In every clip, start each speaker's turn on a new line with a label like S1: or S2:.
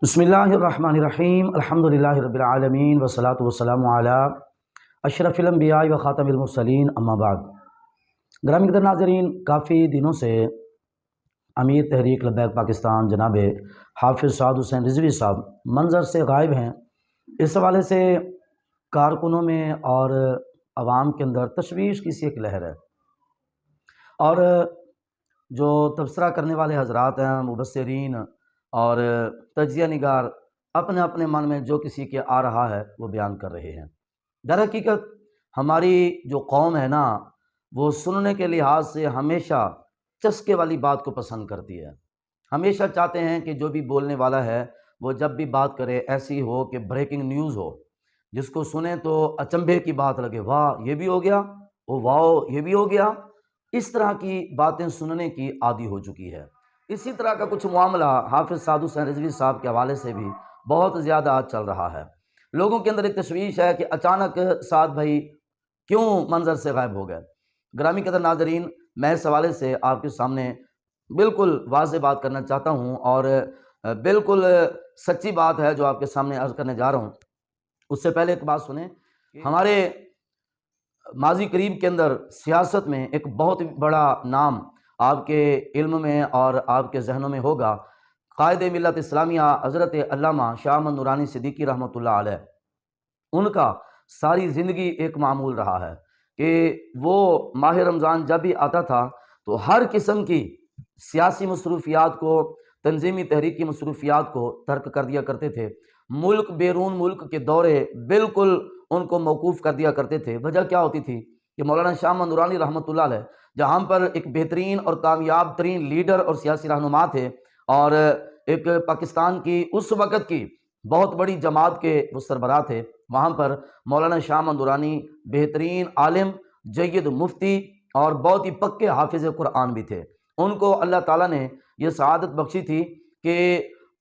S1: بسم اللہ الرحمن الرحیم الحمدللہ رب العالمین والصلاة والسلام علی اشرف الانبیاء و خاتم المرسلین اما بعد۔ گرامی قدر ناظرین، کافی دنوں سے امیر تحریک لبیک پاکستان جناب حافظ سعد حسین رضوی صاحب منظر سے غائب ہیں۔ اس حوالے سے کارکنوں میں اور عوام کے اندر تشویش کی سی ایک لہر ہے، اور جو تبصرہ کرنے والے حضرات ہیں، مبصرین اور تجزیہ نگار، اپنے اپنے من میں جو کسی کے آ رہا ہے وہ بیان کر رہے ہیں۔ در حقیقت ہماری جو قوم ہے نا، وہ سننے کے لحاظ سے ہمیشہ چسکے والی بات کو پسند کرتی ہے۔ ہمیشہ چاہتے ہیں کہ جو بھی بولنے والا ہے وہ جب بھی بات کرے ایسی ہو کہ بریکنگ نیوز ہو، جس کو سنیں تو اچنبھے کی بات لگے، واہ یہ بھی ہو گیا، او واہ یہ بھی ہو گیا۔ اس طرح کی باتیں سننے کی عادی ہو چکی ہے۔ اسی طرح کا کچھ معاملہ حافظ سعد حسین رضوی صاحب کے حوالے سے بھی بہت زیادہ چل رہا ہے۔ لوگوں کے اندر ایک تشویش ہے کہ اچانک سعد بھائی کیوں منظر سے غائب ہو گئے۔ گرامی قدر ناظرین، میں اس حوالے سے آپ کے سامنے بالکل واضح بات کرنا چاہتا ہوں، اور بالکل سچی بات ہے جو آپ کے سامنے عرض کرنے جا رہا ہوں۔ اس سے پہلے ایک بات سنیں، ہمارے ماضی قریب کے اندر سیاست میں ایک بہت بڑا نام آپ کے علم میں اور آپ کے ذہنوں میں ہوگا، قائد ملت اسلامیہ حضرت علامہ شاہ احمد نورانی صدیقی رحمۃ اللہ علیہ۔ ان کا ساری زندگی ایک معمول رہا ہے کہ وہ ماہ رمضان جب بھی آتا تھا تو ہر قسم کی سیاسی مصروفیات کو، تنظیمی تحریکی مصروفیات کو ترک کر دیا کرتے تھے۔ ملک بیرون ملک کے دورے بالکل ان کو موقوف کر دیا کرتے تھے۔ وجہ کیا ہوتی تھی کہ مولانا شاہ احمد نورانی رحمۃ اللہ علیہ جہاں پر ایک بہترین اور کامیاب ترین لیڈر اور سیاسی رہنما تھے، اور ایک پاکستان کی اس وقت کی بہت بڑی جماعت کے وہ سربراہ تھے، وہاں پر مولانا شاہ احمد نورانی بہترین عالم، جید مفتی اور بہت ہی پکے حافظ قرآن بھی تھے۔ ان کو اللہ تعالیٰ نے یہ سعادت بخشی تھی کہ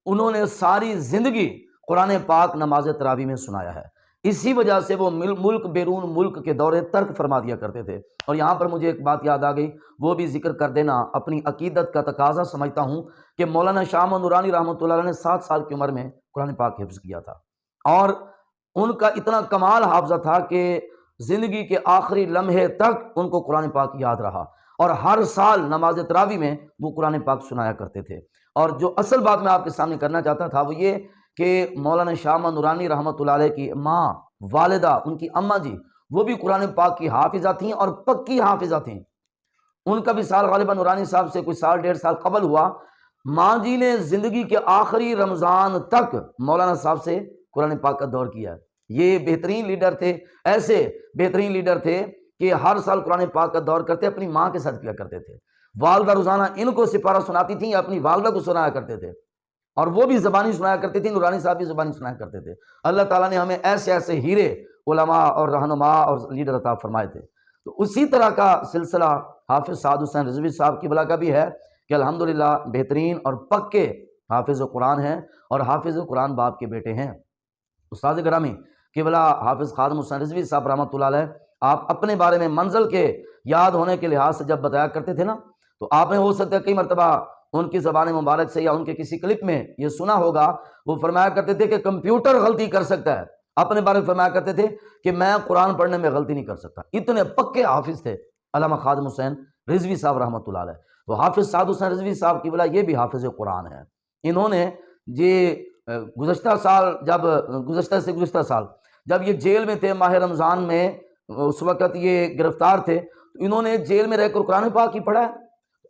S1: انہوں نے ساری زندگی قرآن پاک نماز تراویح میں سنایا ہے۔ اسی وجہ سے وہ ملک بیرون ملک کے دورے ترک فرما دیا کرتے تھے۔ اور یہاں پر مجھے ایک بات یاد آ گئی، وہ بھی ذکر کر دینا اپنی عقیدت کا تقاضا سمجھتا ہوں کہ مولانا شاہ احمد نورانی رحمۃ اللہ علیہ نے 7 سال کی عمر میں قرآن پاک حفظ کیا تھا، اور ان کا اتنا کمال حافظہ تھا کہ زندگی کے آخری لمحے تک ان کو قرآن پاک یاد رہا، اور ہر سال نماز تراویح میں وہ قرآن پاک سنایا کرتے تھے۔ اور جو اصل بات میں آپ کے سامنے کرنا چاہتا تھا وہ یہ کہ مولانا شاہ احمد نورانی رحمۃ اللہ علیہ کی ماں، والدہ، ان کی اماں جی، وہ بھی قرآن پاک کی حافظہ تھیں اور پکی حافظہ تھیں۔ ان کا بھی سال غالباً نورانی صاحب سے کوئی سال 1.5 سال قبل ہوا۔ ماں جی نے زندگی کے آخری رمضان تک مولانا صاحب سے قرآن پاک کا دور کیا ہے۔ یہ بہترین لیڈر تھے، ایسے بہترین لیڈر تھے کہ ہر سال قرآن پاک کا دور کرتے، اپنی ماں کے ساتھ کیا کرتے تھے۔ والدہ روزانہ ان کو سپارہ سناتی تھیں، اپنی والدہ کو سنایا کرتے تھے، اور وہ بھی زبانی سنایا کرتے تھے، نورانی صاحب بھی زبانی سنایا کرتے تھے۔ اللہ تعالیٰ نے ہمیں ایسے ایسے ہیرے علماء اور رہنما اور لیڈر عطا فرمائے تھے۔ تو اسی طرح کا سلسلہ حافظ سعد حسین رضوی صاحب کی بلا کا بھی ہے کہ الحمدللہ بہترین اور پکے حافظ قرآن ہیں، اور حافظ قرآن باپ کے بیٹے ہیں۔ استاد گرامی قبلہ حافظ خادم حسین رضوی صاحب رحمۃ اللہ علیہ، آپ اپنے بارے میں منزل کے یاد ہونے کے لحاظ سے جب بتایا کرتے تھے نا، تو آپ نے ہو سکتا ہے کئی مرتبہ ان کی زبان مبارک سے یا ان کے کسی کلپ میں یہ سنا ہوگا، وہ فرمایا کرتے تھے کہ کمپیوٹر غلطی کر سکتا ہے۔ اپنے بارے میں فرمایا کرتے تھے کہ میں قرآن پڑھنے میں غلطی نہیں کر سکتا۔ اتنے پکے حافظ تھے علامہ خادم حسین رضوی صاحب رحمۃ اللہ علیہ۔ تو حافظ سعد حسین رضوی صاحب کی بلا یہ بھی حافظ قرآن ہے۔ انہوں نے گزشتہ سال جب یہ جیل میں تھے، ماہ رمضان میں اس وقت یہ گرفتار تھے، تو انہوں نے جیل میں رہ کر قرآن پاک ہی پڑھا ہے۔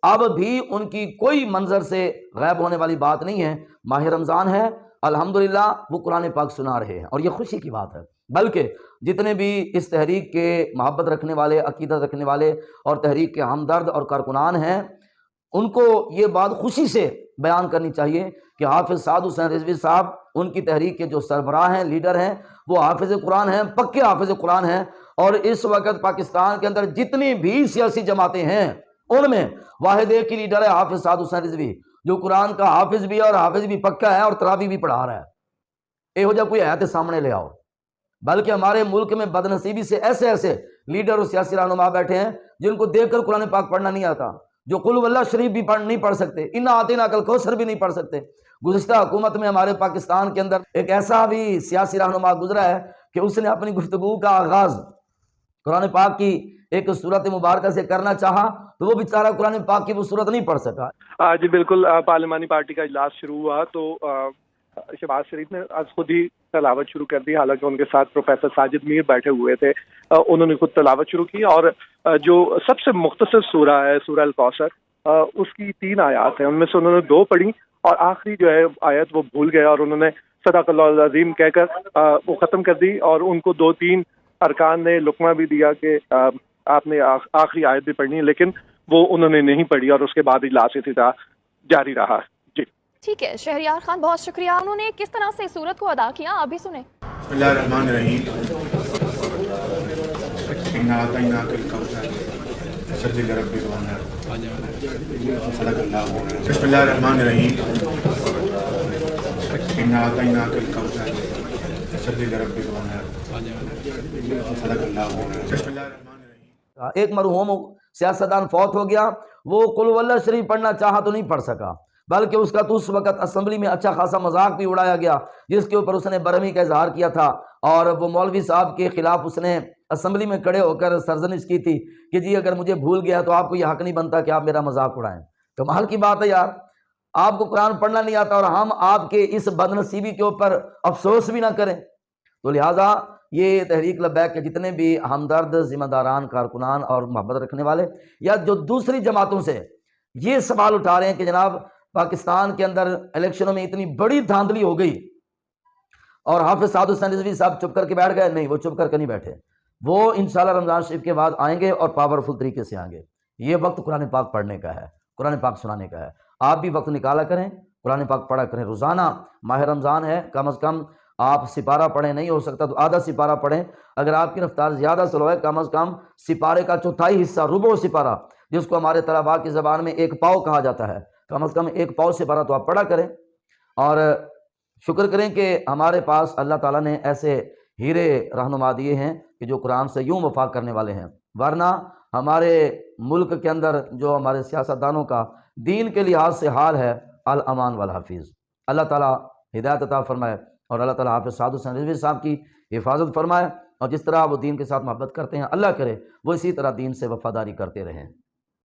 S1: اب بھی ان کی کوئی منظر سے غائب ہونے والی بات نہیں ہے۔ ماہ رمضان ہے، الحمدللہ وہ قرآن پاک سنا رہے ہیں، اور یہ خوشی کی بات ہے۔ بلکہ جتنے بھی اس تحریک کے محبت رکھنے والے، عقیدت رکھنے والے اور تحریک کے ہمدرد اور کارکنان ہیں، ان کو یہ بات خوشی سے بیان کرنی چاہیے کہ حافظ سعد حسین رضوی صاحب، ان کی تحریک کے جو سربراہ ہیں، لیڈر ہیں، وہ حافظ قرآن ہیں، پکے حافظ قرآن ہیں۔ اور اس وقت پاکستان کے اندر جتنی بھی سیاسی جماعتیں ہیں، ان میں واحد ایک ہی لیڈر ہے، حافظ سعد حسین رضوی، جو قرآن کا حافظ بھی ہے اور حافظ بھی پکا ہے اور تراویح بھی پڑھا رہا ہے۔ یہ کوئی ہے تو سامنے لے آؤ۔ بلکہ ہمارے ملک میں بدنصیبی سے ایسے ایسے لیڈر اور سیاسی رہنما بیٹھے ہیں جن کو دیکھ کر قرآن پاک پڑھنا نہیں آتا، جو قل واللہ شریف بھی نہیں پڑھ سکتے، انا آتینا کل کوثر بھی نہیں پڑھ سکتے۔ گزشتہ حکومت میں ہمارے پاکستان کے اندر ایک ایسا بھی سیاسی رہنما گزرا ہے کہ اس نے اپنی گفتگو کا آغاز قرآن پاک کی ایک صورت مبارکہ سے کرنا چاہا تو وہ بیچارہ قرآن پاک کی وہ صورت نہیں پڑھ سکا۔
S2: جی بالکل، پارلیمانی پارٹی کا اجلاس شروع ہوا تو شہباز شریف نے آج خود ہی تلاوت شروع کر دی، حالانکہ ان کے ساتھ پروفیسر ساجد میر بیٹھے ہوئے تھے۔ انہوں نے خود تلاوت شروع کی اور جو سب سے مختصر سورہ ہے سورہ الکوثر، اس کی 3 آیات ہیں، ان میں سے انہوں نے 2 پڑھی اور آخری جو ہے آیت وہ بھول گئے اور انہوں نے صدق اللہ العظیم کہہ کر وہ ختم کر دی، اور ان کو 2-3 ارکان نے لقمہ بھی دیا کہ آپ نے آخری آیت بھی پڑھنی ہے، لیکن وہ انہوں نے نہیں پڑھی اور اس کے بعد اجلاس افتتاح جاری رہا۔ جی
S3: ٹھیک ہے شہریار خان، بہت شکریہ۔ انہوں نے کس طرح سے سورت کو ادا کیا آپ بھی سنیں۔
S4: بسم اللہ الرحمن الرحیم، انا اعطیناک الکوثر فصلی لربک وانحر، صدق اللہ۔ بسم اللہ الرحمن الرحیم، انا اعطیناک الکوثر فصلی لربک وانحر، صدق اللہ۔ بسم اللہ الرحمن الرحیم۔
S1: ایک مرحوم سیاستدان فوت ہو گیا، وہ قل واللہ شریف پڑھنا چاہا تو نہیں پڑھ سکا، بلکہ اس کا تو اس وقت اسمبلی میں اچھا خاصا مذاق بھی اڑایا گیا، جس کے اوپر اس نے برہمی کا اظہار کیا تھا، اور وہ مولوی صاحب کے خلاف اس نے اسمبلی میں کھڑے ہو کر سرزنش کی تھی کہ جی اگر مجھے بھول گیا تو آپ کو یہ حق نہیں بنتا کہ آپ میرا مذاق اڑائیں۔ کمال کی بات ہے یار، آپ کو قرآن پڑھنا نہیں آتا اور ہم آپ کے اس بد نصیبی کے اوپر افسوس بھی نہ کریں۔ تو لہٰذا یہ تحریک لبیک کے جتنے بھی ہمدرد، ذمہ داران، کارکنان اور محبت رکھنے والے یا جو دوسری جماعتوں سے یہ سوال اٹھا رہے ہیں کہ جناب پاکستان کے اندر الیکشنوں میں اتنی بڑی دھاندلی ہو گئی اور حافظ سعد حسین رضوی صاحب چپ کر کے بیٹھ گئے، نہیں، وہ چپ کر کے نہیں بیٹھے، وہ انشاءاللہ رمضان شریف کے بعد آئیں گے اور پاورفل طریقے سے آئیں گے۔ یہ وقت قرآن پاک پڑھنے کا ہے، قرآن پاک سنانے کا ہے، آپ بھی وقت نکالا کریں، قرآن پاک پڑھا کریں روزانہ۔ ماہ رمضان ہے، کم از کم آپ سپارہ پڑھیں، نہیں ہو سکتا تو آدھا سپارہ پڑھیں، اگر آپ کی رفتار زیادہ سلو ہے کم از کم سپارے کا چوتھائی حصہ، ربع سپارہ، جس کو ہمارے طلباء کی زبان میں 1 پاؤ کہا جاتا ہے، کم از کم 1 پاؤ سپارہ تو آپ پڑھا کریں، اور شکر کریں کہ ہمارے پاس اللہ تعالیٰ نے ایسے ہیرے رہنما دیے ہیں کہ جو قرآن سے یوں وفا کرنے والے ہیں، ورنہ ہمارے ملک کے اندر جو ہمارے سیاستدانوں کا دین کے لحاظ سے حال ہے، الامان والحفیظ۔ اللہ تعالیٰ ہدایت عطا فرمائے اور اللہ تعالیٰ حافظ سعد حسین رضوی صاحب کی حفاظت فرمائے، اور جس طرح وہ دین کے ساتھ محبت کرتے ہیں اللہ کرے وہ اسی طرح دین سے وفاداری کرتے رہیں۔